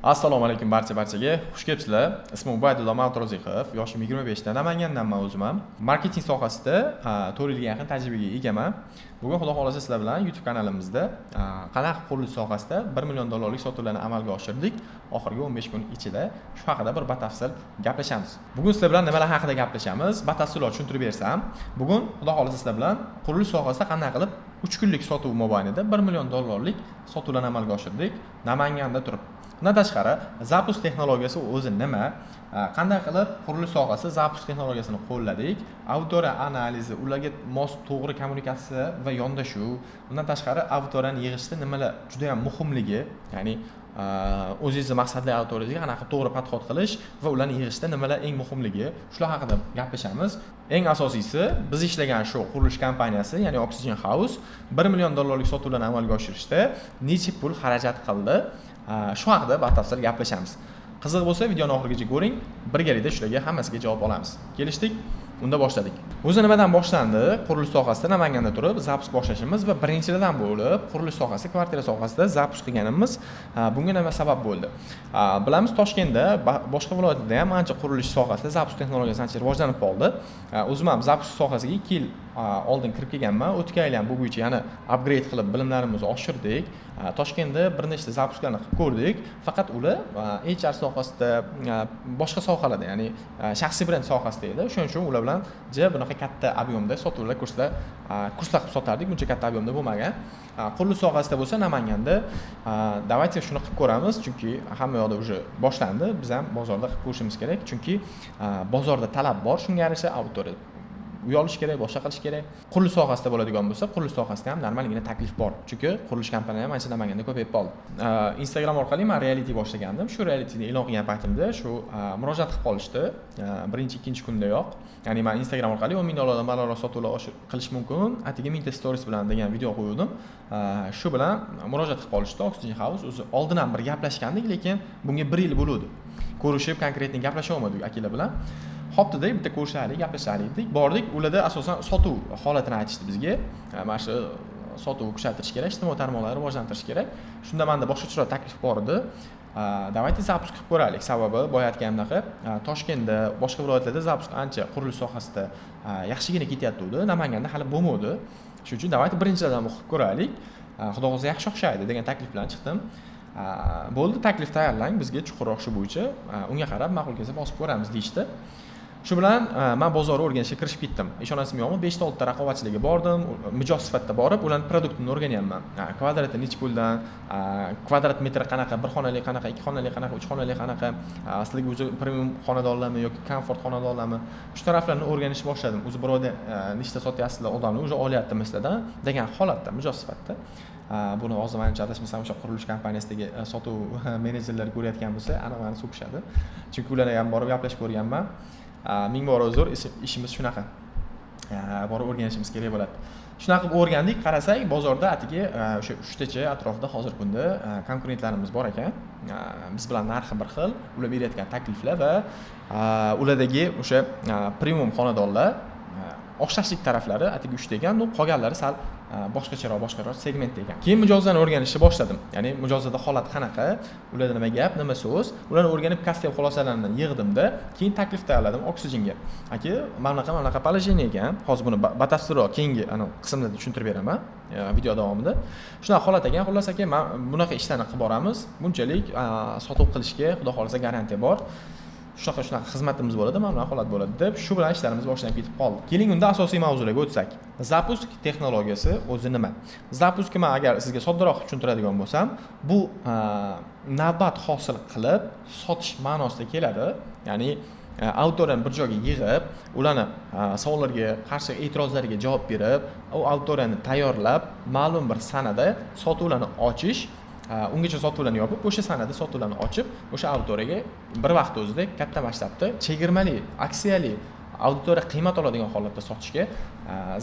Assalomu alaykum barchaga. Xush kelibsizlar. Ismim Ubaydulla Mavtorozixov, yoshim 25 da. Namangandanman o'zim ham. Marketing sohasida 4 yilga yaqin tajribaga egaman. Bugun xudo xolasa sizlar bilan YouTube kanalimizda qanaqa qurilish sohasida $1 million sotuvlarni amalga oshirdik. Oxirgi 15 kun ichida shu haqida bir batafsil gaplashamiz. Bugun sizlar bilan nimalar haqida gaplashamiz? Batafsilroq tushuntirib bersam, bugun xudo xolasa sizlar bilan qurilish sohasida qanday qilib 3 kunlik sotuv mobaynida $1 million sotuvlarni amalga oshirdik Namanganda turib. Bundan tashqari, Zapus texnologiyasi o'zi nima? Qanday qilib qurilish sohasida Zapus texnologiyasini qo'lladik? Auditoriya analizi, ularga mos to'g'ri kommunikatsiya va yondashuv. Bundan tashqari, auditoriyani yig'ishda nimalar juda ham muhimligi, ya'ni o'zingizning maqsadli auditoriyaga qanaqa to'g'ri podxod qilish va ularni yig'ishda nimalar eng muhimligi, shular haqida gaplashamiz. Eng asosiysi, biz ishlagan shu qurilish kompaniyasi, ya'ni Oxygen House $1 million sotuvlarni amalga oshirishda necha pul xarajat qildi? Shu haqida batafsil gaplashamiz. Qiziq bo'lsa, videoni oxirigacha ko'ring. Birgalikda shularga hammasiga javob olamiz. Kelishdik? Unda boshladik. O'zi nimadan boshlandi? Qurilish sohasida Namanganda turib Zapus boshlashimiz va birinchidan bo'lib qurilish sohasi, kvartira sohasida Zapus qilganimiz bunga nima sabab bo'ldi? Bilamiz, Toshkentda, boshqa viloyatlarda ham ancha qurilish sohasida Zapus texnologiyasi ancha rivojlanib qoldi. O'zim ham Zapus sohasiga 2 yil oldin kirib kelganman. O'tgan yil ham bu bo'yicha yana upgrade qilib bilimlarimizni oshirdik. Toshkentda bir nechta Zapuslarni qilib ko'rdik. Faqat ular HR sohasida, boshqa sohalarda, ya'ni shaxsiy brend sohasida edi. Shuning uchun ular bilan bunaqa katta ob'yomda sotuvlar, kurslar qilib sotardik. Buncha katta ob'yomda bo'lmagan. Qurilish sohasida bo'lsa Namanganda давайте shuni qilib ko'ramiz, chunki hamma yoqda уже boshlandi. Biz ham bozorda qilib ko'rishimiz kerak, chunki bozorda talab bor, shunga yarasha auditoriya uy olish kerak, boshqa qilish kerak. Qurilish sohasida bo'ladigan bo'lsa, qurilish sohasida ham normalgina taklif bor. Chunki qurilish kompaniyalari ham ancha Namanganda ko'payib qoldi. Instagram orqali men reality boshlagandim. Shu realityni e'lon qilgan paytimda shu murojaat qilib qolishdi. Birinchi, ikkinchi kundayoq. Ya'ni men Instagram orqali $10 ming balandroq sotuvlar qilish mumkin. Atiga 1000 ta stories bilan degan video qo'ydim. Shu bilan murojaat qilib qolishdi. Oxygen House o'zi oldin ham bir gaplashgandik, lekin bunga 1 yil bo'ldi. Ko'rishib, konkretni gaplasha olmadik akalar bilan. Hoptada bitta ko'rishaylik, gaplashaylik dedik. Bordik, ularda asosan sotuv holatini aytishdi bizga. Mana shu sotuv kuchaytirish kerak, ijtimoiy tarmoqlarni rivojlantirish kerak. Shunda menda boshqacharoq taklif bor edi. Давайте Zapus qilib ko'raylik. Sababi boya aytganimdek, Toshkentda, boshqa viloyatlarda Zapus ancha qurilish sohasida yaxshigina ketyapti, Namanganda hali bo'lmadi. Shuning uchun давайте birinchidan qilib ko'raylik. Xudo xolasa yaxshi o'xshaydi degan taklif bilan chiqdim. Bo'ldi, taklif tayyorlang, bizga chuqurroq shu bo'yicha unga qarab ma'qul kelsa bosib ko'ramiz deyishdi. Shu bilan men bozorga o'rganishga kirishib ketdim. Ishonasizmi yo'qmi, 5 ta 6 ta raqobatchilarga bordim, mijoz sifatida borib, ularning produktini o'rganyapman. Kvadrati necha puldan, kvadrat metr qanaqa, bir xonali qanaqa, 2 xonali qanaqa, 3 xonali qanaqa, sizlarga o'zi premium xonadonlarmi yoki komfort xonadonlarmi, shu taraflarni o'rganishni boshladim. O'zi birovda nechta sotyapsizlar, odamni o'zi olyaptimi sizlardan degan holatda, mijoz sifatida. Buni hozir menimcha adashmasam o'sha qurilish kompaniyasidagi sotuv menejerlari ko'rayotgan bo'lsa, aniq meni so'kishadi. Chunki ularga ham borib gaplashib ko'rganman. Ming bor uzr, ishimiz shunaqa. Borib o'rganishimiz kerak bo'ladi. Shunaqa qilib o'rgandik, qarasak, bozorda atiga o'sha 3 tacha atrofida hozir kunda konkurentlarimiz bor ekan. Biz bilan narxi bir xil, ular berayotgan takliflar va ulardagi o'sha premium xonadonlar o'xshashlik taraflari atiga 3 ta ekan, qolganlari sal boshqacharoq segmentda ekan. Keyin mijozlarni o'rganishni boshladim. Ya'ni mijozlarda holat qanaqa, ularda nima gap, nima so'z, ularni o'rganib kastem xulosalarini yig'dimda, keyin taklif tayyorladim Oxygenga. Aka, mana bunaqa положение ekan. Hozir buni batafsilroq keyingi qismlarda tushuntirib beraman video davomida. Shunaqa holat ekan. Xullas aka, men bunaqa ishlarni qilib boramiz. Bunchalik sotuv qilishga xudo xolasa garantiya bor. Shunaqa xizmatimiz bo'ladi, mana bunaqa holat bo'ladi deb shu bilan ishlarimiz boshlanib ketib qoldi. Keling unda asosiy mavzularga o'tsak. Zapus texnologiyasi o'zi nima? Zapuski men agar sizga soddoroq tushuntiradigan bo'lsam, bu navbat hosil qilib sotish ma'nosida keladi. Ya'ni auditoriyani bir joyga yig'ib, ularni savollarga, qarshi e'tirozlariga javob berib, u auditoriyani tayyorlab, ma'lum bir sanada sotuvlarni ochish, ungacha sotuvlarni yopib, o'sha sanada sotuvlarni ochib, o'sha auditoriyaga bir vaqt o'zida katta masshtabda chegirmali, aksiyali auditoriya qiymat oladigan holatda sotishga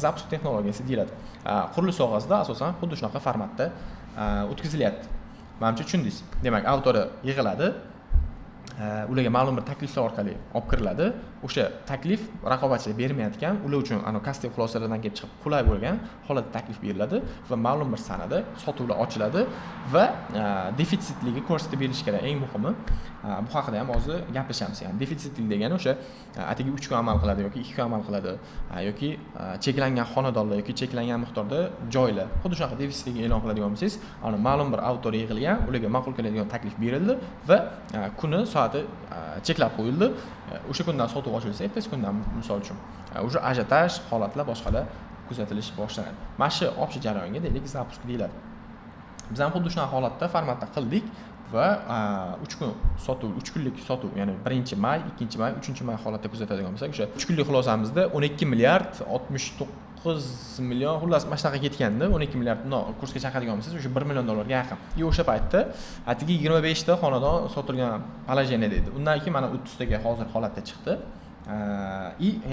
Zapus texnologiyasi deyiladi. Qurilish sohasida asosan xuddi shunaqa formatda o'tkazilyapti. Menimcha tushundingiz. Demak, auditoriya yig'iladi, ularga ma'lum bir takliflar orqali olib kiriladi. O'sha taklif raqobatchilar bermayotgan, ular uchun kasting xulosalaridan kelib chiqib qulay bo'lgan holatda taklif beriladi va ma'lum bir sanada sotuvlar ochiladi va defitsitligi ko'rsatib berilishi kerak. Eng muhimi bu haqida ham hozir gaplashamiz. Ya'ni defitsitlik degani o'sha atigi 3 kun amal qiladi yoki 2 kun amal qiladi yoki cheklangan xonadonlar yoki cheklangan miqdorda joylar. Xuddi shunaqa defitsitlikni e'lon qiladigan bo'lsangiz, ma'lum bir auditoriya yig'ilgan, ularga ma'qul keladigan taklif berildi va kuni soati cheklab qo'yildi. O'sha kundan sotuv ochilsa, ertasi kundan misol uchun o'sha ajotaj holatlar boshqalar kuzatilish boshlanadi. Mana shu общий jarayonga deylik zapusk deyiladi. Biz ham xuddi shunaqa holatda formatda qildik va 3 kun sotuv, 3 kunlik sotuv, ya'ni 1-may, 2-may, 3-may holatda kuzatadigan bo'lsak, o'sha 3 kunlik xulosamizda 12 milliard 69 million, xullas mana shunaqa ketganda 12 milliard kursga chaqadigan bo'lsangiz, o'sha 1 million dollarga yaqin. O'sha paytda atigi 25 ta xonadon sotilgan положение edi. Undan keyin mana 30 taga hozir holatda chiqdi.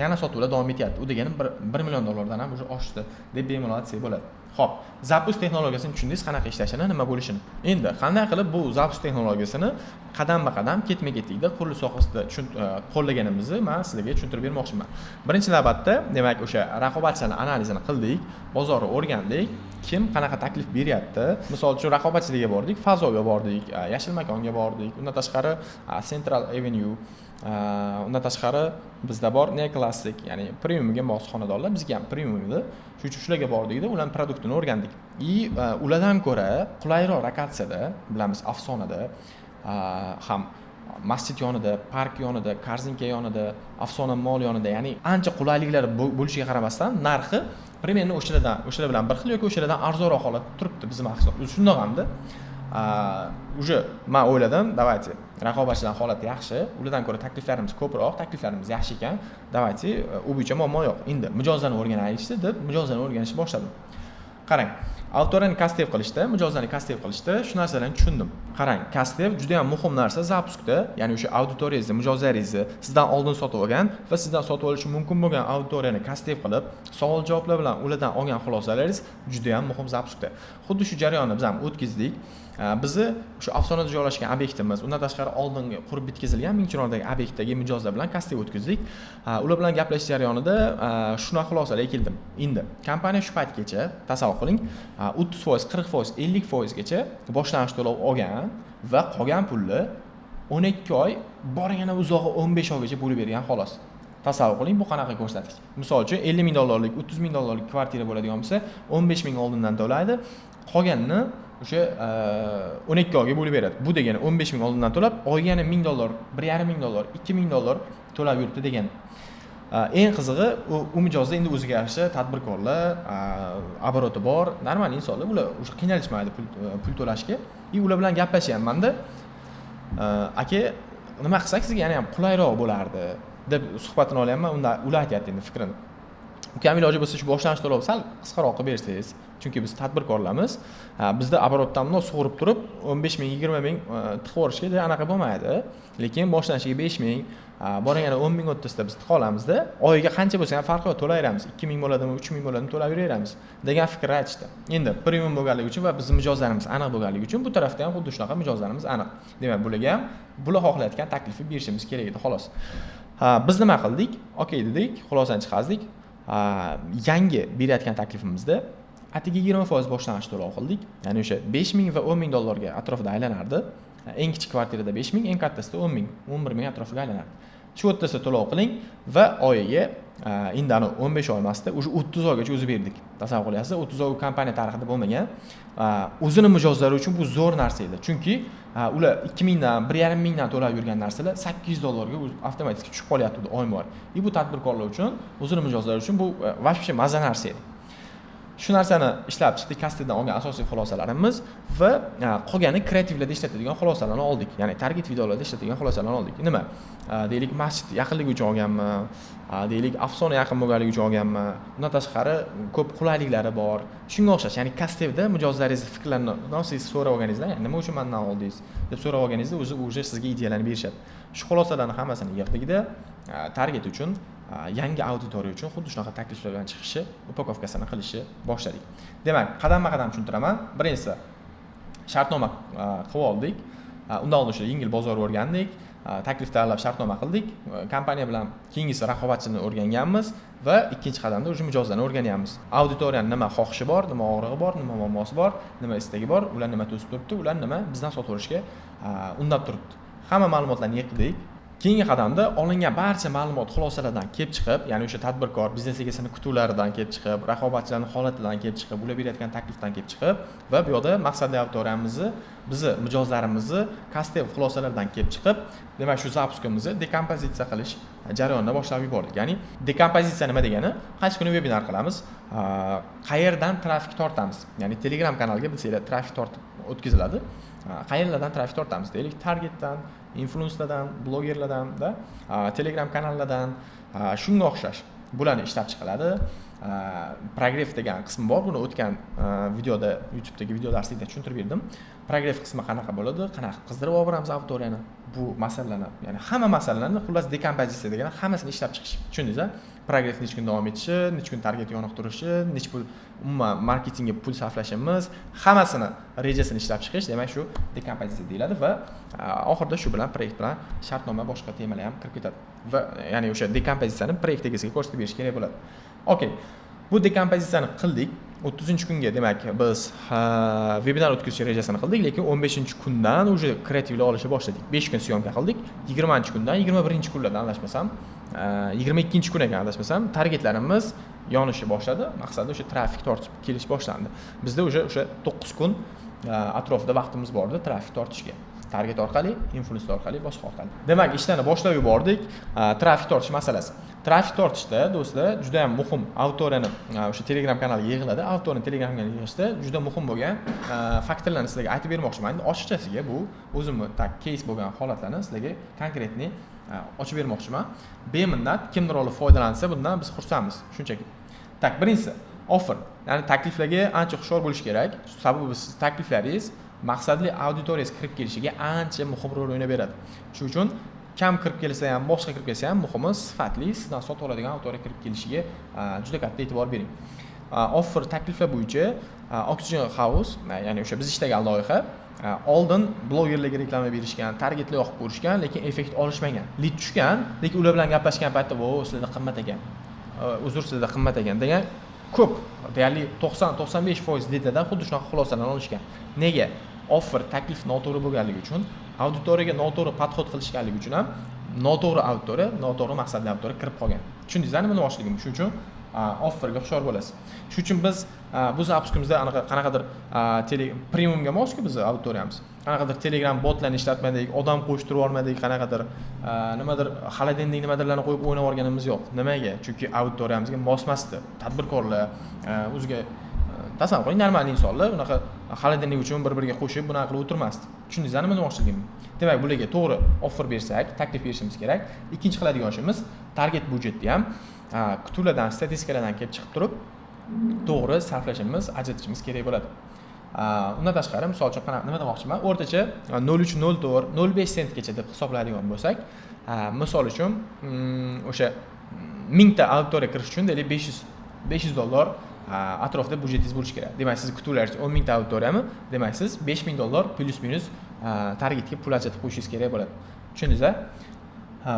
Yana sotuvlar davom etyapti. U degani 1 million dollardan ham o'sha oshdi deb bemalol aytsak bo'ladi. Xo'p, Zappos texnologiyasini tushundingiz, qanaqa ishlashini, nima bo'lishini. Endi qanday qilib bu Zappos texnologiyasini qadam-ba-qadam, ketma-ketlikda qurilish sohasida qo'llaganimizni men sizlarga tushuntirib bermoqchiman. Birinchi navbatda, demak, o'sha raqobatchilarning analizini qildik, bozorni o'rgandik, kim qanaqa taklif beryapti. Misol uchun raqobatchilarga bordik, Fazoga bordik, Yashil makonga bordik, undan tashqari Central Avenue, undan tashqari bizda bor Neoclassic, ya'ni premiumga mos xonadonlar, bizga ham premium edi. Shuning uchun shularga bordik-da, ularning produktini o'rgandik. Ulardan ko'ra qulayroq lokatsiyada, bilamiz, Afsonada ham masjid yonida, park yonida, Korzinka yonida, Afsona mol yonida, ya'ni ancha qulayliklar bo'lishiga qaramasdan narxi примерно o'shalar bilan bir xil yoki o'shalardan arzonroq holatda turibdi bizim mahsulot. Shundoq hamda уже men o'yladim, давайте, raqobatchilar holati yaxshi, ulardan ko'ra takliflarimiz ko'proq, takliflarimiz yaxshi ekan, давайте, u bo'yicha muammo yo'q. Endi mijozlarni o'rganaylikchi deb mijozlarni o'rganishni boshladim. Qarang, autorani kastev qilishda, mijozlarni kastev qilishda shu narsalarni tushundim. Qarang, kastev juda ham muhim narsa Zapuskda, ya'ni o'sha auditoriyangizni, mijozlaringizni sizdan oldin sotib olgan va sizdan sotib olishi mumkin bo'lgan auditoriyani kastev qilib, savol-javoblar bilan ulardan olgan xulosalaringiz juda ham muhim Zapuskda. Xuddi shu jarayonni biz ham o'tkazdik. Bizni o'sha Afsonada joylashgan obyektimiz, undan tashqari oldingi qurib bitkazilgan Mingchiroqdagi obyektdagi mijozlar bilan kastev o'tkazdik. Ular bilan gaplash jarayonida shuna xulosalarga keldim. Endi kompaniya shu paytgacha tasavvur qiling, 30%, 40%, 50% gacha boshlang'ich to'lov olgan va qolgan pulni 12 oy, borgani uzog'i 15 oygacha bo'lib bergan xolos. Tasavvur qiling, bu qanaqa ko'rsatkich. Misol uchun 50 ming dollarlik, 30 ming dollarlik kvartira bo'ladigan bo'lsa, 15 ming oldindan to'laydi, qolganini o'sha 12 oyga bo'lib beradi. Bu degani 15 ming oldindan to'lab, oyga yana 1000 dollar, 1,5 ming dollar, 2 ming dollar to'lab yuribdi degani. Eng qizig'i, u mijozda endi o'ziga yarasha tadbirkorlar, oboroti bor, normal insonlar, ular o'sha qiynalishmaydi pul to'lashga. Ular bilan gaplashyapman-da. Aka, nima qilsak sizga yana ham qulayroq bo'lardi deb suhbatini olyapman. Unda ular aytayapti endi fikrini. Ukam iloji bo'lsa shu boshlang'ich to'lov sal qisqaroq qilib bersangiz, chunki biz tadbirkorlarmiz, bizda oborotdan bundoq sug'urib turib 15 ming, 20 ming tiqib yuborishga anaqa bo'lmaydi. Lekin boshlanishiga 5 ming, borganda 10 ming o'rtasida biz tiqa olamizda, oyiga qancha bo'lsa ham farqi yo'q, to'layveramiz. 2 ming bo'ladimi, 3 ming bo'ladimi to'lab yuraveramiz degan fikr aytishdi. Endi premium bo'lganligi uchun va bizning mijozlarimiz aniq bo'lganligi uchun bu tarafda ham xuddi shunaqa mijozlarimiz aniq. Demak, bularga ham bular xohlayotgan taklifni berishimiz kerak edi, xolos. Biz nima qildik? Okey dedik, xulosani chiqazdik. Yangi berayotgan taklifimizda atigi 20% boshlang'ich to'lov qildik. Ya'ni o'sha 5 ming va 10 ming dollarga atrofida aylanardi. Eng kichik kvartirada 5 ming, eng kattasida 10 ming, 11 ming atrofida aylanardi. Shu o'rtasida to'lov qiling va oyiga endi 15 oy emasda, o'sha 30 oygacha o'zi berdik. Tasavvur qilyapsiz, 30 oy kompaniya tarixida bo'lmagan. O'zini mijozlari uchun bu zo'r narsa edi. Chunki ular 2 mingdan, 1,5 mingdan to'lab yurgan narsalar 800 dollarga avtomatik tushib qolyapti oyma-oy. Bu tadbirkorlar uchun, o'zini mijozlari uchun bu вообще maza narsa edi. Shu narsani ishlab chiqdik, kastdan olgan asosiy xulosalarimiz va qolgani kreativlarda ishlatadigan xulosalarni oldik. Ya'ni target videolarda ishlatadigan xulosalarni oldik. Nima? Deylik, masjid yaqinligi uchun olganmi? Deylik, Afsona yaqin bo'lganligi uchun olganmi? Undan tashqari ko'p qulayliklari bor. Shunga o'xshash, ya'ni kastevda mijozlaringiz fikrlarini siz so'rab olganingizda, nima uchun mendan oldingiz deb so'rab olganingizda o'zi sizga ideyalarni berishadi. Shu xulosalarni hammasini yig'dikda target uchun, yangi auditoriya uchun xuddi shunaqa takliflar bilan chiqishi, upakovkasini qilishi boshladik. Demak, qadamma-qadam tushuntiraman. Birinchisi, shartnoma qilib oldik. undan oldin o'sha yengil bozor o'rgandik, taklif tayyorlab shartnoma qildik, kompaniya bilan keyingisi raqobatchini o'rganganmiz va ikkinchi qadamda o'sha mijozlarni o'rganyapmiz. Auditoriyani nima xohishi bor, nima og'rig'i bor, nima muammosi bor, nima istagi bor, ular nima to'sib turibdi, ular nima bizdan sotaverishga undab turibdi. Hamma ma'lumotlarni yig'dik. Keyingi qadamda olingan barcha ma'lumot xulosalardan kelib chiqib, ya'ni o'sha tadbirkor biznes egasini kutuvlaridan kelib chiqib, raqobatchilarning holatidan kelib chiqib, ular berayotgan taklifdan kelib chiqib va bu yoqda maqsadli auditoriyamizni, bizni mijozlarimizni kastev xulosalaridan kelib chiqib, demak shu zapuskimizni dekompozitsiya qilish jarayonini boshlab yubordik. Ya'ni dekompozitsiya nima degani? Qaysi kuni webinar qilamiz, qayerdan trafik tortamiz. Ya'ni Telegram kanaliga bilsanglar trafik tortib o'tkaziladi. Qayerlardan trafik tortamiz deylik, targetdan, influencerlardan, blogerlardan, Telegram kanallardan, shunga o'xshash bularni ishlab chiqiladi. Progress degan qismi bor. Buni o'tgan videoda, YouTube'dagi video darslikda tushuntirib berdim. Progress qismi qanaqa bo'ladi, qanaqa qizdirib olamiz auditoriyani. Bu masalalarni, ya'ni hamma masalalarni xullas dekompozitsiya degani hammasini ishlab chiqish. Tushundingizmi? Progress necha kun davom etishi, necha kun target yoniq turishi, necha pul umuman marketingga pul sarflashimiz, hammasini rejasini ishlab chiqish, demak shu dekompozitsiya deyiladi va oxirida shu bilan proyekt bilan shartnoma boshqa temalar ham kirib ketadi. Va ya'ni o'sha dekompozitsiyani proyekt egasiga ko'rsatib berish kerak bo'ladi. Okay. Bu dekompozitsiyani qildik. 30-kunga demak biz webinar o'tkazish rejasini qildik, lekin 15-kundan уже kreativlik olishni boshladik. 5 kun syomka qildik. 20-kundan 21-kunlardan adashmasam, 22-kun ekan adashmasam, targetlarimiz yonishni boshladi. Maqsadi o'sha trafik tortib kelish boshlandi. Bizda o'sha 9 kun atrofida vaqtimiz bor edi trafik tortishga. Target orqali, influencer orqali, boshqa orqali. Demak, ishlarni boshlab yubordik. Trafik tortish masalasi. Trafik tortishda do'stlar juda ham muhim auditoriyani o'sha Telegram kanaliga yig'iladi. Auditoriyani Telegram kanaliga yig'ishda juda muhim bo'lgan faktorlarni sizlarga aytib bermoqchiman. Endi ochiqchasiga bu o'zimni case bo'lgan holatlarni sizlarga konkretni ochib bermoqchiman. Beminnat kimdir olib foydalansa, bundan biz xursandmiz. Shunchaki. Tak, birinchisi offer. Ya'ni takliflarga ancha hushyor bo'lish kerak. Sababi siz takliflaringiz maqsadli auditoriyangiz kirib kelishiga ancha muhim rol o'ynab beradi. Shuning uchun kam kirib kelsa ham, boshqa kirib kelsa ham, muhimi sifatli sizdan sotib oladigan auditoriya kirib kelishiga juda katta e'tibor bering. Offer takliflar bo'yicha Oxygen House, ya'ni o'sha biz ishlagan loyiha, oldin blogerlarga reklama berishgan, targetlar yoqib ko'rishgan, lekin effekt olishmagan. Lead tushgan, lekin ular bilan gaplashgan paytda, "Vo, sizlarda qimmat ekan. Uzr, sizlarda qimmat ekan" degan ko'p, deyarli 90-95% leadlardan xuddi shunaqa xulosalarni olishgan. Nega? Offer taklif noto'g'ri bo'lganligi uchun, auditoriyaga noto'g'ri podxod qilishganligi uchun ham noto'g'ri auditoriya, noto'g'ri maqsadli auditoriya kirib qolgan. Tushundingizmi nima demoqchiligim? Shuning uchun offerga hushyor bo'lasiz. Shuning uchun biz bu zapuskimizda qanaqadir premiumga mos-ku biz auditoriyamiz. Qanaqadir Telegram botlarni ishlatmadik, odam qo'shtirib olmadik, qanaqadir nimadir xolodilnik nimadirlarni qo'yib o'ynab olganimiz yo'q. Nimaga? Chunki auditoriyamizga mos emasdi. Tadbirkorlar o'ziga tasavvur qiling, normal insonlar unaqa xolodilnik uchun bir-biriga qo'shib bunaqa qilib o'tirmasdi. Tushundingizmi nima demoqchiligim? Demak, bularga to'g'ri offer bersak, taklif berishimiz kerak. Ikkinchi qiladigan ishimiz target budjetni ham kutuvlardan, statistikalardan kelib chiqib turib, to'g'ri sarflashimiz, ajratishimiz kerak bo'ladi. Undan tashqari, misol uchun nima demoqchiman? O'rtacha 0.3, 0.4, 0.5 sentgacha deb hisoblaydigan bo'lsak, misol uchun o'sha 1000 ta auditoriya kirish uchun deylik $500 atrofida budjetingiz bo'lishi kerak. Demak, siz kutuvlaringiz 10 ming ta auditoriyami? Demak, siz $5000 plus minus targetga pul ajratib qo'yishingiz kerak bo'ladi. Tushundingizmi?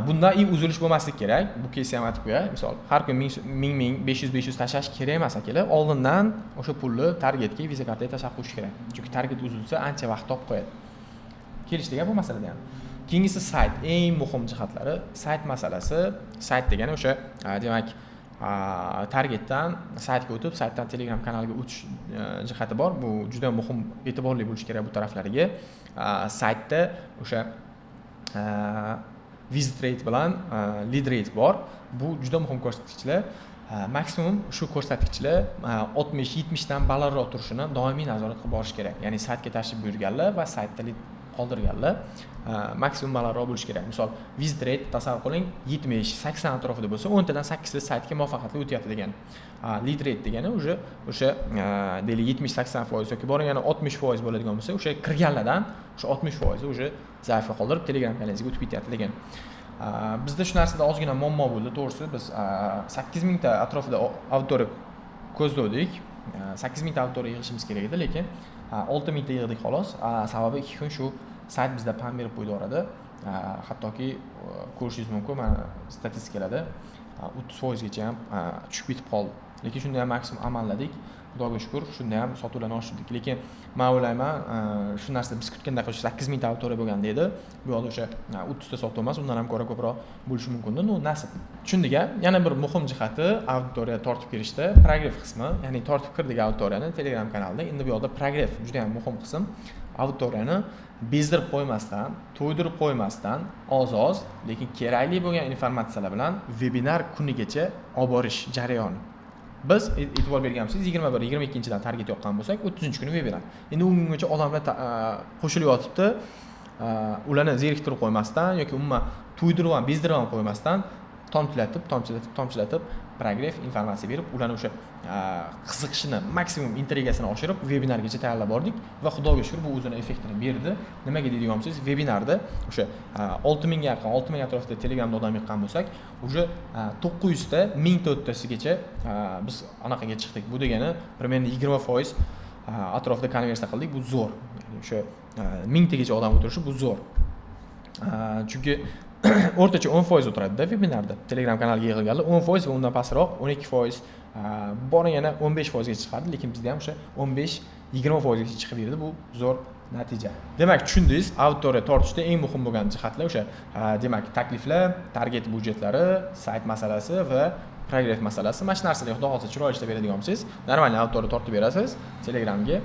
Bundan uzilish bo'lmaslik kerak. Bu keysni ham aytib qo'yay. Misol, har kun 1000, 500 tashlash kerak emas akalar. Oldindan o'sha pulni targetga, Visa kartaga tashlab qo'yish kerak. Chunki target uzilsa, ancha vaqt topib qo'yadi. Kelishdik bu masalada ham. Keyingisi sayt. Eng muhim jihatlari sayt masalasi. Sayt degani o'sha, demak, targetdan saytga o'tib, saytdan Telegram kanaliga o'tish jihati bor. Bu juda muhim, e'tiborli bo'lish kerak bu taraflariga. Saytda o'sha visit rate bilan lead rate bor. Bu juda muhim ko'rsatkichlar. Maksimum shu ko'rsatkichlar 60-70 dan balandroq turishini doimiy nazorat qilib borish kerak. Ya'ni saytga tashrif buyurganlar va saytda lead qoldirganlar maksimum balandroq bo'lishi kerak. Misol, visit rate tasavvur qiling 70-80 atrofida bo'lsa, 10 tadan 8 ta saytga muvaffaqiyatli o'tyapti degani. Lead rate degani o'sha deylik 70-80% yoki bo'lganda 60% bo'ladigan bo'lsa, o'sha kirganlardan o'sha 60% o'sha zaifga qoldirib Telegram kanalingizga o'tib ketyapti degan. Bizda shu narsada ozgina muammo bo'ldi, to'g'risi. Biz 8000 ta atrofida auditoriya ko'zladik. 8000 ta auditoriya yig'ishimiz kerak edi, lekin 6000 ta yig'dik xolos. Sababi 2 kun shu sayt bizda pam berib qo'ydi orada. Hattoki ko'rishingiz mumkin, mana statistikalarda 30% gacha ham tushib ketib qoldi. Lekin shunda ham maksimum amalladik. Xudoga shukr, shunda ham sotuvlarni oshirdik. Lekin men o'ylayman, shu narsa biz kutgandaqa 8000 ta auditoriya bo'lgan edi. Bu yoqda o'sha 30 ta sotuv emas, undan ham ko'ra ko'proq bo'lishi mumkin-da, nasib. Tushundik. Yana bir muhim jihati auditoriya tortib kirishda progress qismi, ya'ni tortib kirdik auditoriyani Telegram kanalida. Endi bu yoqda progress juda ham muhim qism. Auditoriyani bezdirib qo'ymasdan, to'ydirib qo'ymasdan, oz-oz, lekin kerakli bo'lgan informatsiyalar bilan webinar kunigacha olib borish jarayoni. Biz e'tibor berganmisiz 21-22-dan target yoqqan bo'lsak, 30-kuni webinar. Endi ungacha odamlar qo'shilib yotibdi. Ularni zeriktirib qo'ymasdan yoki umuman to'ydirib ham, bezdirib ham qo'ymasdan tomchilatib progress informatsiya berib, ularni o'sha qiziqishini, maksimum intrigasini oshirib, webinargacha tayyorlab bordik va xudoga shukr bu o'zini effektini berdi. Nimaga deydigan bo'lsangiz, webinarda o'sha 6000 ga yaqin, 6000 atrofida Telegramda odam yiqqan bo'lsak, o'sha 900 ta 1000 ta o'ttasigacha biz anaqaga chiqdik. Bu degani примерно 20% atrofida konversiya qildik. Bu zo'r. Ya'ni o'sha 1000 tagacha odam o'tirishi bu zo'r. Chunki o'rtacha 10% o'tiradi-da webinarda. Telegram kanaliga yig'ilganlar 10% va undan pastroq 12%, borganda 15% ga chiqadi, lekin bizda ham o'sha 15-20% gacha chiqib berdi. Bu zo'r natija. Demak, tushundingiz, auditoriya tortishda eng muhim bo'lgan jihatlar o'sha, demak, takliflar, target budjetlari, sayt masalasi va progress masalasi. Mana shu narsalarga xudo xolsa chiroyli ishlab beradigan bo'lsangiz, normal auditoriya tortib berasiz Telegramga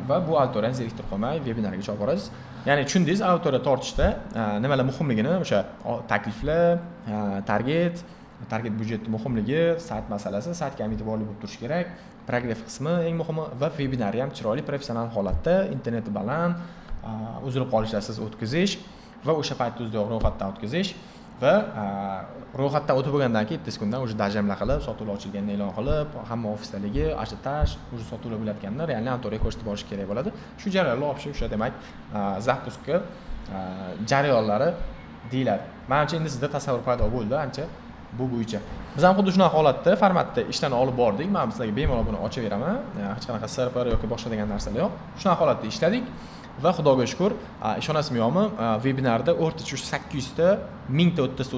va bu auditoriyani zeriktirib qo'ymay webinarga olib borasiz. Ya'ni tushundingiz, auditoriya tortishda nimalar muhimligini, o'sha takliflar, target budjeti muhimligi, sayt masalasi, saytga ham e'tiborli bo'lib turish kerak, progress qismi eng muhimi va webinarni ham chiroyli professional holatda, interneti baland, uzilib qolishlarsiz o'tkazish va o'sha paytda o'ziyoq ro'yxatdan o'tkazish va ro'yxatdan o'tib bo'lgandan keyin 7 kundan o'sha dajamlar qilib, sotuvlar ochilganini e'lon qilib, hamma ofisdagi ajiotaj, o'sha sotuvlar bo'layotganda realni auditoriyaga ko'rsatib borish kerak bo'ladi. Shu jarayonlar olib o'sha demak, zapuskka jarayonlari deyiladi. Menimcha endi sizda tasavvur paydo bo'ldi ancha bu bo'yicha. Biz ham xuddi shunaqa holatda, formatda ishlarni olib bordik. Men sizlarga bemalol buni ochaveraman. Hech qanaqa sirpar yoki boshqa degan narsalar yo'q. Shunaqa holatda ishladik. Va xudoga shukr, ishonasizmi yo'qmi, webinarda o'rtacha 800 ta 1000 ta o'ttasi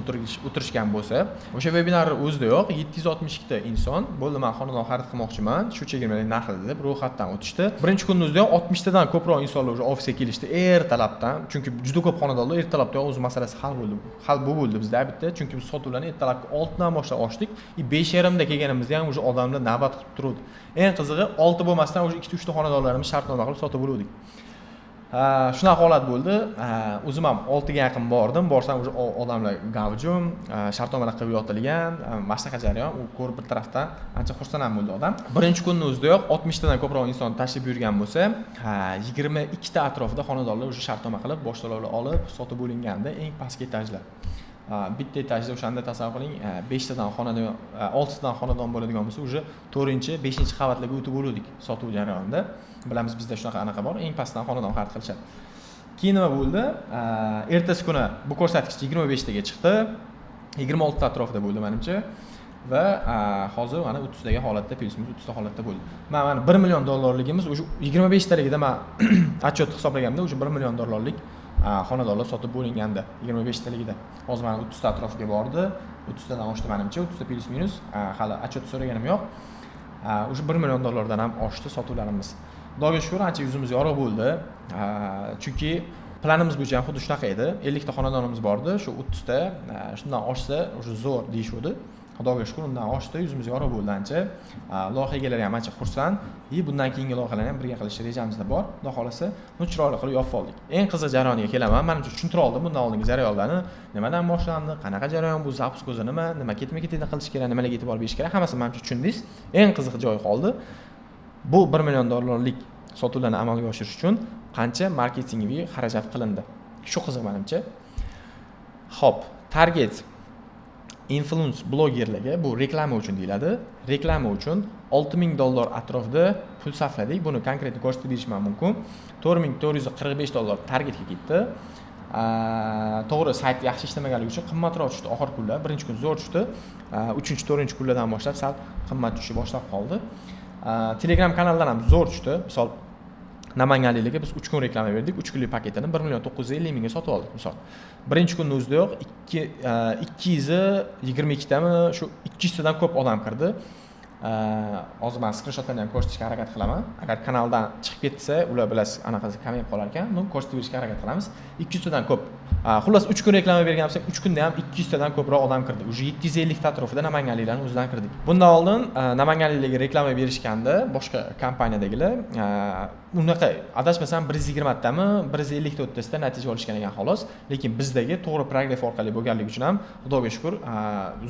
o'tirishgan bo'lsa, o'sha webinarning o'zidayoq 762 ta inson bo'ldi, men xonadon xarid qilmoqchiman, shu chegirmalar narxida deb ro'yxatdan o'tishdi. Birinchi kunning o'zidayoq 60 tadan ko'proq insonlar o'sha ofisga kelishdi ertalabdan, chunki juda ko'p xonadonlar ertalabda o'z masalasi hal bo'ldi bizda bitta, chunki biz sotuvlarni ertalabki 6 dan boshlab ochdik, 5:30 da kelganimizda ham o'sha odamlar navbat qilib turdi. Eng qizig'i 6 bo'lmasdan o'sha 2-3 ta xonadonlarimiz shartnoma qilib sotib bo'ldik. Shunaqa holat bo'ldi. O'zim ham 6 ga yaqin bordim. Borsam o'sha odamlar gavjum, shartnomalar qilib yotilgan, mana shunaqa jarayon. U ko'rib bir tarafdan ancha xursand ham bo'ldi odam. Birinchi kunning o'zidayoq 60 tadan ko'proq inson tashrif buyurgan bo'lsa, 22 ta atrofida xonadonlar o'sha shartnoma qilib, bosh to'lovlar olib, sotib bo'linganda eng pastki etajlar. Bitta etajda o'shanda tasavvur qiling, 5 tadan xonadon, 6 tadan xonadon bo'ladigan bo'lsa, o'sha 4-5-qavatlarga o'tib bo'ldik sotuv jarayonida. Bilamiz bizda shunaqa anaqa bor, eng pastdan xonadon xarid qilishadi. Keyin nima bo'ldi? Ertasi kuni bu ko'rsatkich 25 taga chiqdi. 26 ta atrofida bo'ldi menimcha. Va hozir mana 30 taga holatda, plus-minus 30 ta holatda bo'ldi. Mana $1 million o'sha 25 taligida men отчет hisoblaganimda o'sha $1 million xonadonlar sotib bo'linganda 25 taligida. Hozir mana 30 ta atrofiga bordi. 30 tadan oshdi menimcha, 30 ta plus-minus, hali отчет so'raganim yo'q. O'sha $1 million dan ham oshdi sotuvlarimiz. Xudoga shukr, ancha yuzimiz yorug' bo'ldi. Chunki planimiz bo'yicha ham xuddi shunaqa edi. 50 ta xonadonimiz bor edi. Shu 30 ta shundan oshsa, o'sha zo'r deyishdi. Xudoga shukr, undan oshdi, yuzimiz yorug' bo'ldi ancha. Loyiha egalari ham ancha xursand. Bundan keyingi loyihalarni ham birga qilish rejamizda bor. Xudo xolasa, uni chiroyli qilib yopib oldik. Eng qiziq jarayoniga kelaman. Menimcha tushuntira oldim bundan oldingi jarayonlarni. Nimadan boshlandi, qanaqa jarayon bu, zapusk o'zi nima ketma-ketida qilish kerak, nimalarga e'tibor berish kerak, hammasini menimcha tushundingiz. Eng qiziq joyi qoldi. Bu $1 million sotuvlarni amalga oshirish uchun qancha marketingiviy xarajat qilindi. Shu qiziq menimcha. Xo'p, target influence blogerlarga bu reklama uchun deyiladi. Reklama uchun $6000 atrofida pul sarfladik. Buni konkret ko'rsatib berishim mumkin. $4445 targetga ketdi. To'g'ri, sayt yaxshi ishlamaganligi uchun qimmatroq tushdi oxir kunlar. Birinchi kun zo'r tushdi. 3-4 kunlardan boshlab sal qimmat tushib boshlab qoldi. Telegram kanaldan ham zo'r tushdi. Misol Namanganliklarga biz 3 kun reklama berdik. 3 kunlik paketini 1.950.000 ga sotib oldik, misol. Birinchi kunning o'zidayoq 222 tami, shu 200 tadan ko'p odam kirdi. Hozir men skrinshotlarni ham ko'rsatishga harakat qilaman. Agar kanaldan chiqib ketsa, ular bilasiz, anaqasi kamayib qolar ekan. Uni ko'rsatib berishga harakat qilamiz. 200 tadan ko'p. Xullas 3 kun reklama bergan bo'lsak, 3 kunda ham 200 tadan ko'proq odam kirdi. Uje 750 ta atrofida namanganliklarning o'zidan kirdik. Bundan oldin namanganliklarga reklama berishganda boshqa kompaniyadagilar unaqa adashmasam 120 tami, 150 ta o'rtasida natija olishgan ekan xolos. Lekin bizdagi to'g'ri prograf orqali bo'lganligi uchun ham Xudoga shukr,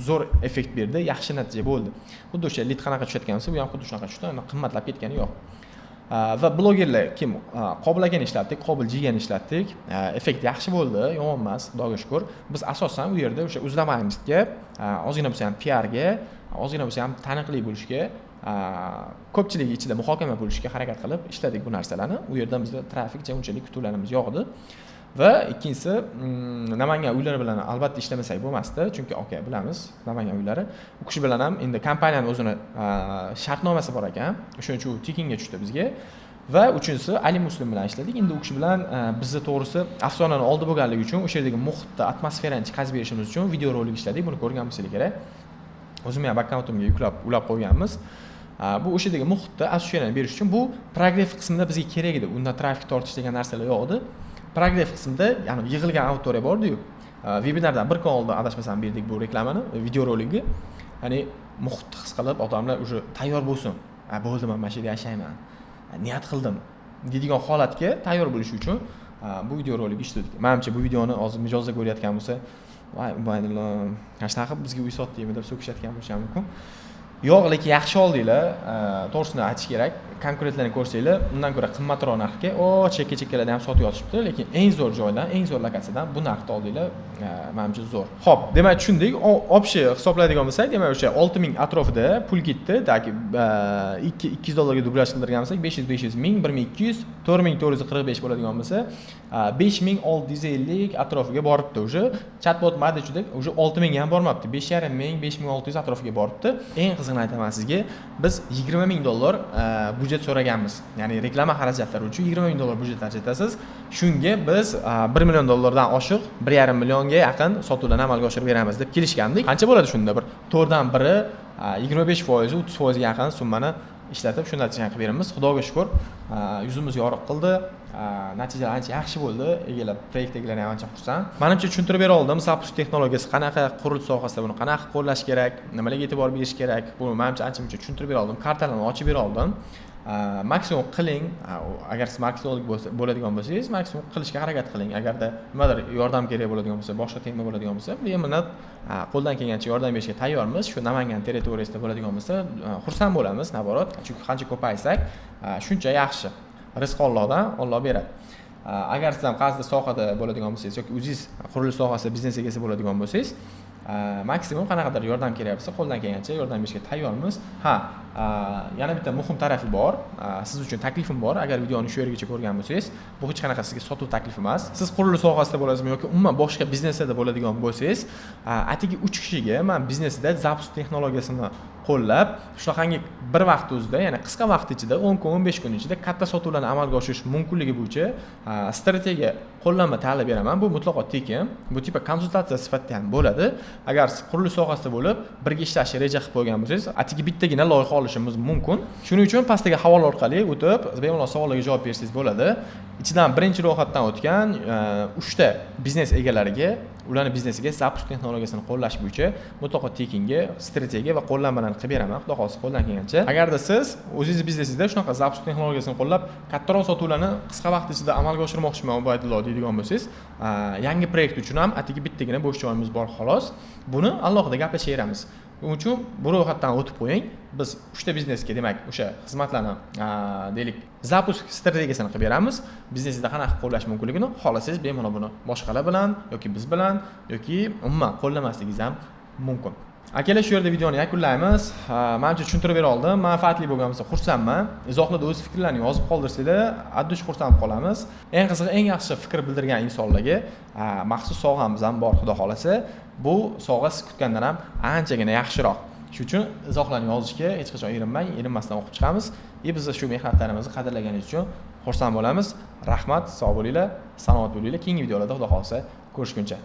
zo'r effekt berdi, yaxshi natija bo'ldi. Xuddi o'sha lead qanaqa tushayotgan bo'lsa, bu ham xuddi shunaqa tushdi, qimmatlab ketgani yo'q. Va blogerlar kim qobilagan ishlatdik, qobil jigan ishlatdik. Effekt yaxshi bo'ldi, yomon emas, Xudoga shukr. Biz asosan u yerda o'sha UzLamaymizga, ozgina bo'lsa ham PR ga, ozgina bo'lsa ham taniqli bo'lishga, ko'pchilik ichida muhokama bo'lishga harakat qilib ishladik bu narsalarni. U yerdan bizda trafik unchalik kutuvlarimiz yo'q edi. Va ikkinchisi, Namangan uylari bilan albatta ishlamasak bo'lmasdi, chunki aka bilamiz, Namangan uylari. U kishi bilan ham endi kompaniyaning o'zini shartnomasi bor ekan. O'shuning uchun tekinga tushdi bizga. Va uchinchisi Ali Muslim bilan ishladik. Endi u kishi bilan bizni to'g'risi afsonani oldi bo'lganligi uchun o'sha yerdagi muhitda atmosferani chiqarib berishimiz uchun video rolik ishladik. Buni ko'rgan bo'lsangiz kerak. O'zim ham akkauntimga yuklab, ulab qo'yganmiz. Bu o'sha yerdagi muhitda asosiyani berish uchun bu prograf qismida bizga kerak edi. Unda trafik tortish degan narsalar yo'q edi. Prograf qismida, ya'ni yig'ilgan auditoriya bor-ku. Webinardan bir kun oldin adashmasam berdik bu reklamani, video rolikni. Ya'ni muhitni his qilib, odamlar o'sha tayyor bo'lsin. Bo'ldi, men mana shu yerda yashayman. Niyat qildim deydigan holatga tayyor bo'lish uchun bu video rolik ishladik. Menimcha bu videoni hozir mijozda ko'rayotgan bo'lsa, voy ubaydillo, qanaqa qilib bizga uy sotdingmi deb so'kishayotgan bo'lishi mumkin. Yo'q, lekin yaxshi oldinglar. To'g'risini aytish kerak. Konkurentlarni ko'rsanglar, undan ko'ra qimmatroq narxga, chekka-chekkalarda ham sotib yotishibdi, lekin eng zo'r joydan, eng zo'r lokatsiyadan bu narxda oldinglar. Menimcha zo'r. Xo'p, demak tushundik. Obshi hisoblaydigan bo'lsak, demak o'sha 6000 atrofida pul ketdi. Taki $200 ga dublyaj qildirgan bo'lsak, 500 ming, 1200, 4445 bo'ladigan bo'lsa, 5650 atrofiga boribdi. O'sha chatbot madachida o'sha 6000 ga ham bormabdi. 5,5 ming, 5600 atrofiga boribdi. Eng qizig'ini aytaman sizga, biz $20,000 budjet so'raganmiz. Ya'ni reklama xarajatlari uchun $20,000 budjet ajratasiz. Shunga biz $1 million dan oshiq 1,5 millionga yaqin sotuvlarni amalga oshirib beramiz deb kelishgandik. Qancha bo'ladi shunda? Bir 4 dan biri 25%, 30% ga yaqin summani ishlatib shu natijani qilib beramiz. Xudoga shukr, yuzimiz yorug' qildi. Natijalar ancha yaxshi bo'ldi. Egalar, proyekt egalari ham ancha xursand. Menimcha tushuntirib bera oldim. Zapus texnologiyasi qanaqa, qurilish sohasida buni qanaqa qo'llash kerak, nimalarga e'tibor berish kerak. Buni menimcha ancha-muncha tushuntirib bera oldim. Kartalarni ochib bera oldim. Maksimum qiling. Agar siz marketingolog bo'ladigan bo'lsangiz, maksimum qilishga harakat qiling. Agarda nimadir yordam kerak bo'ladigan bo'lsa, boshqa tema bo'ladigan bo'lsa, bemalol qo'ldan kelgancha yordam berishga tayyormiz. Shu Namangan territoriyasida bo'ladigan bo'lsa, xursand bo'lamiz, naborot. Chunki qancha ko'paysak, shuncha yaxshi. Rizq Allohdan, Alloh beradi. Agar siz ham qaysidir sohada bo'ladigan bo'lsangiz yoki o'zingiz qurilish sohasida biznes egasi bo'ladigan bo'lsangiz, maksimum qanaqadir yordam kerak bo'lsa, qo'ldan kelgancha yordam berishga tayyormiz. Yana bitta muhim tarafi bor. Siz uchun taklifim bor. Agar videoni shu yergacha ko'rgan bo'lsangiz, bu hech qanaqa sizga sotuv taklifi emas. Siz qurilish sohasida bo'lasizmi yoki umuman boshqa biznesda bo'ladigan bo'lsangiz, atigi 3 kishiga men biznesda Zapus texnologiyasini qo'llab, shunaqangi bir vaqt o'zida, ya'ni qisqa vaqt ichida 10 kun, 15 kun ichida katta sotuvlarni amalga oshirish mumkinligi bo'yicha strategiya qo'llanma ta'lim beraman. Bu mutlaqo tekin. Bu tipa konsultatsiya sifatida ham bo'ladi. Agar siz qurilish sohasida bo'lib, birga ishlashni reja qilib qo'ygan bo'lsangiz, atigi bittagina loyiha olishimiz mumkin. Shuning uchun pastdagi havola orqali o'tib, bemalol savollarga javob bersangiz bo'ladi. Ichidan birinchi ro'yxatdan o'tgan 3 ta biznes egalariga, ularning biznesiga Zapus texnologiyasini qo'llash bo'yicha mutlaqo tekinga strategiya va qo'llanmalarni qilib beraman. Xudo xolsa qo'ldan kelgancha. Agarda siz o'zingiz biznesingizda shunaqa Zapus texnologiyasini qo'llab, kattaroq sotuvlarni qisqa vaqt ichida amalga oshirmoqchiman, Ubaydullo deydigan bo'lsangiz, yangi proyekt uchun ham atigi bittagina bo'sh joyimiz bor xolos. Buni alohida gaplashaveramiz. Buning uchun bu ro'yxatdan o'tib qo'ying. Biz 3 ta biznesga, demak, o'sha xizmatlarni deylik, Zapus strategiyasini qilib beramiz. Biznesingizda qanaqa qo'llash mumkinligini xohlasangiz bemalol buni boshqalar bilan yoki biz bilan yoki umuman qo'llamasligingiz ham mumkin. Akalar, shu yerda videoni yakunlaymiz. Menimcha tushuntirib bera oldim. Manfaatli bo'lgan bo'lsa xursandman. Izohlarda o'z fikrlaringizni yozib qoldirsanglar, addush xursand qolamiz. Eng qizig'i, eng yaxshi fikr bildirgan insonlarga maxsus sovg'amiz ham bor, xudo xolasa. Bu sovg'a siz kutgandan ham anchagina yaxshiroq. Shuning uchun izohlarni yozishga hech qachon erinmang, erinmasdan o'qib chiqamiz. Biz shu mehnatlarimizni qadrlaganingiz uchun xursand bo'lamiz. Rahmat, sog' bo'linglar, salomat bo'linglar. Keyingi videolarda xudo xolsa ko'rishguncha.